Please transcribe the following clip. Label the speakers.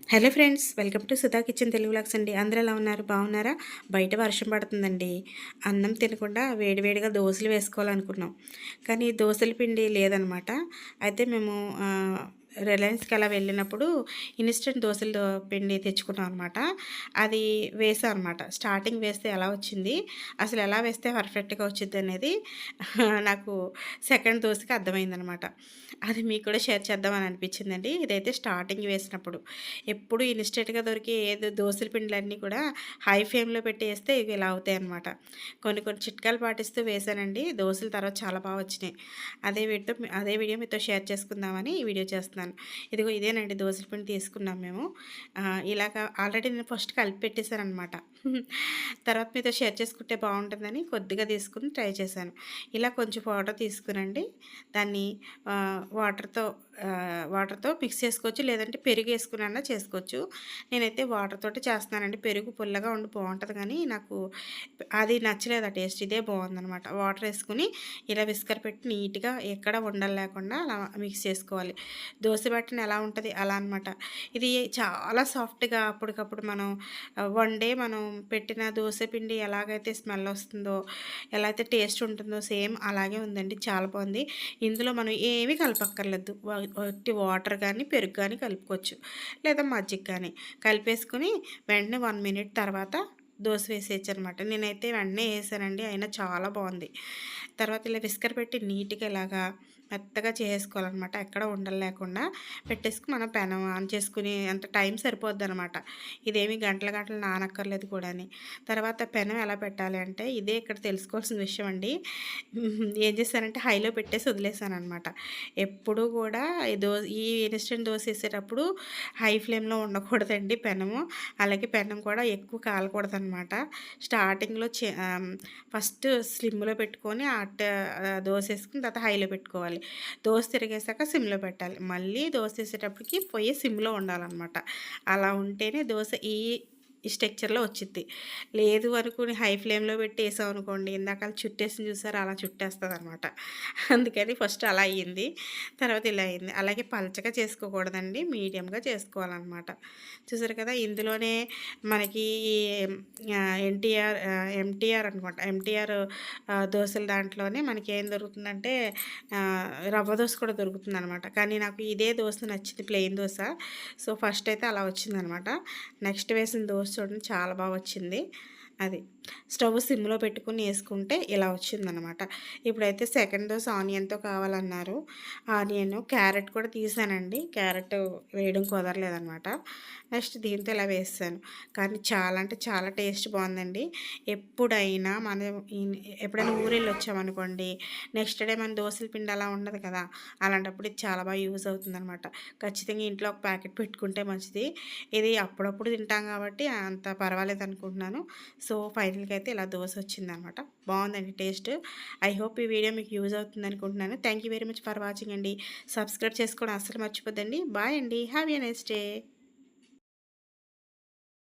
Speaker 1: Hello friends, welcome to Sudha kitchen Telugu vlogs అండి. అందరూ ఎలా ఉన్నారు? బాగున్నారా? బయట వర్షం పడుతుందండి. అన్నం తినకుండా వేడివేడిగా దోశలు వేసుకోవాలనుకున్నాం, కానీ దోశల పిండి లేదనమాట. అయితే మేము రిలయన్స్కి అలా వెళ్ళినప్పుడు ఇన్స్టెంట్ దోశల పిండి తెచ్చుకున్నాం అనమాట. అది వేసాం అనమాట. స్టార్టింగ్ వేస్తే ఎలా వచ్చింది, అసలు ఎలా వేస్తే పర్ఫెక్ట్గా వచ్చింది అనేది నాకు సెకండ్ దోశకి అర్థమైందనమాట. అది మీకు కూడా షేర్ చేద్దామని అనిపించిందండి. ఇదైతే స్టార్టింగ్ వేసినప్పుడు. ఎప్పుడు ఇన్‌స్టంట్‌గా దొరికే ఏదో దోసల పిండిలన్నీ కూడా హై ఫ్లేమ్‌లో పెట్టి ఏస్తే ఇవి ఇలా అవుతాయన్నమాట. కొన్ని కొన్ని చిట్కాలు పాటిస్తూ వేశానండి. దోసలు తర్వాత చాలా బా వచ్చినాయి. అదే వీడియో మీతో షేర్ చేసుకుందామని ఈ వీడియో చేస్తున్నాను. ఇదిగో ఇదేనండి దోసల పిండి తీసుకున్నాం మేము. ఇలాగ ఆల్రెడీ నేను ఫస్ట్ కలిపి పెట్టేసాననమాట. తర్వాత మీతో షేర్ చేసుకుంటే బావుంటుందని కొద్దిగా తీసుకొని ట్రై చేశాను. ఇలా కొంచెం పౌడర్ తీసుకునండి. దాన్ని వాటర్‌తో వాటర్‌తో మిక్స్ చేసుకోవచ్చు. లేదంటే పెరుగేసుకునన్నా చేసుకోవచ్చు. నేనైతే వాటర్ తోటి చేస్తున్నానండి. పెరుగు పుల్లగా ఉండి బావుంటది కానీ, నాకు అది నచ్చలేదు ఆ టేస్ట్. ఇదే బావుందనమాట. వాటర్ ఏసుకొని ఇలా విస్కర్ పెట్టి నీట్‌గా ఎక్కడ ఉండలు లేకుండా అలా మిక్స్ చేసుకోవాలి. దోస బ్యాటర్‌ని ఎలా ఉంటది అలా అనమాట. ఇది చాలా సాఫ్ట్‌గా అప్పటికప్పుడు మనం వన్ డే మనం పెట్టిన దోస పిండి ఎలాగైతే స్మెల్ వస్తుందో, ఎలా అయితే టేస్ట్ ఉంటుందో సేమ్ అలాగే ఉందండి. చాలా బావుంది. ఇందులో మనం ఏమీ కలపక్కర్లేదు. ఒట్టి వాటర్ గానీ, పెరుగు గానీ కలుపుకోవచ్చు. లేదా మజ్జిగ కానీ కలిపేసుకొని వెంటనే 1 మినిట్ తర్వాత దోస వేసేయచ్చనమాట. నేనైతే వెంటనే ఏసానండి. అయినా చాలా బావుంది. తర్వాత ఇలా విస్కర్ పెట్టి నీట్‌గా ఇలాగా మెత్తగా చేసేసుకోవాలనమాట. ఎక్కడ ఉండలు లేకుండా పెట్టేసుకొని మనం పెనం ఆన్ చేసుకుని అంత టైం సరిపోద్దనమాట. ఇదేమి గంటలు గంటలు నానక్కర్లేదు కూడాని. తర్వాత పెనం ఎలా పెట్టాలి అంటే ఇదే ఇక్కడ తెలుసుకోవాల్సిన విషయం అండి. ఏం చేశానంటే హైలో పెట్టేసి వదిలేసాననమాట. ఎప్పుడూ కూడా ఈ ఇన్‌స్టంట్ దోస ఏసేటప్పుడు హై ఫ్లేమ్‌లో ఉండకూడదండి పెనము. అలాగే పెనం కూడా ఎక్కువ కాలకూడదనమాట. స్టార్టింగ్‌లో ఫస్ట్ స్లిమ్‌లో పెట్టుకొని దోస ఏసుకొని తర్వాత హైలో పెట్టుకోవాలి. దోస తిరిగేసాక సిమ్‌లో పెట్టాలి. మళ్ళీ దోస ఏసేటప్పటికి పొయ్యి సిమ్‌లో ఉండాలనమాట. అలా ఉంటేనే దోస ఈ స్ట్రక్చర్‌లో వచ్చిద్ది. లేదు అనుకుని హై ఫ్లేమ్‌లో పెట్టి ఏసామనుకోండి, ఇందాకల చుట్టేసింది చూసారా అలా చుట్టేస్తదనమాట. అందుకని ఫస్ట్ అలా అయ్యింది. తర్వాత ఇలా అయింది. అలాగే పలచగా చేసుకోకూడదండి. మీడియంగా చేసుకోవాలనమాట. చూసారు కదా! ఇందులోనే మనకి ఎంటీఆర్ అనుకుంటా. ఎంటీఆర్ దోసల దాంట్లోనే మనకేం దొరుకుతుందంటే రవ్వ దోస కూడా దొరుకుతుందనమాట. కానీ నాకు ఇదే దోస నచ్చింది, ప్లెయిన్ దోస. సో, ఫస్ట్ అయితే అలా వచ్చిందనమాట. నెక్స్ట్ వేసిన దోస చూడండి చాలా బా వచ్చింది. అది. స్టవ్ సిమ్‌లో పెట్టుకొని ఏసుకుంటే ఇలా వచ్చిందనమాట. ఇప్పుడైతే సెకండ్ దోస ఆనియన్‌తో కావాలన్నారు. క్యారెట్ కూడా తీసానండి. క్యారెట్ వేయడం కుదరలేదనమాట. నెక్స్ట్ దీంతో ఇలా వేసేసాను. కానీ చాలా అంటే చాలా టేస్ట్ బావుందండి. ఎప్పుడైనా మనం ఎప్పుడైనా ఊరెళ్ళొచ్చామనుకోండి, నెక్స్ట్ డే మన దోసల పిండి అలా ఉండదు కదా! అలాంటప్పుడు ఇది చాలా బాగా యూజ్ అవుతుందనమాట. ఖచ్చితంగా ఇంట్లో ఒక ప్యాకెట్ పెట్టుకుంటే మంచిది. ఇది అప్పుడప్పుడు తింటాం కాబట్టి అంత పర్వాలేదనుకుంటున్నాను. సో, ఫైనల్‌గా అయితే ఇలా దోస వచ్చిందనమాట. బావుందండి టేస్ట్. ఐ హోప్ ఈ వీడియో మీకు యూజ్ అవుతుందనుకుంటున్నాను. Thank you very much for watching అండి. సబ్స్క్రైబ్ చేసుకోవడం అస్సలు మర్చిపోద్దండి. బాయ్ అండి. Have a nice day.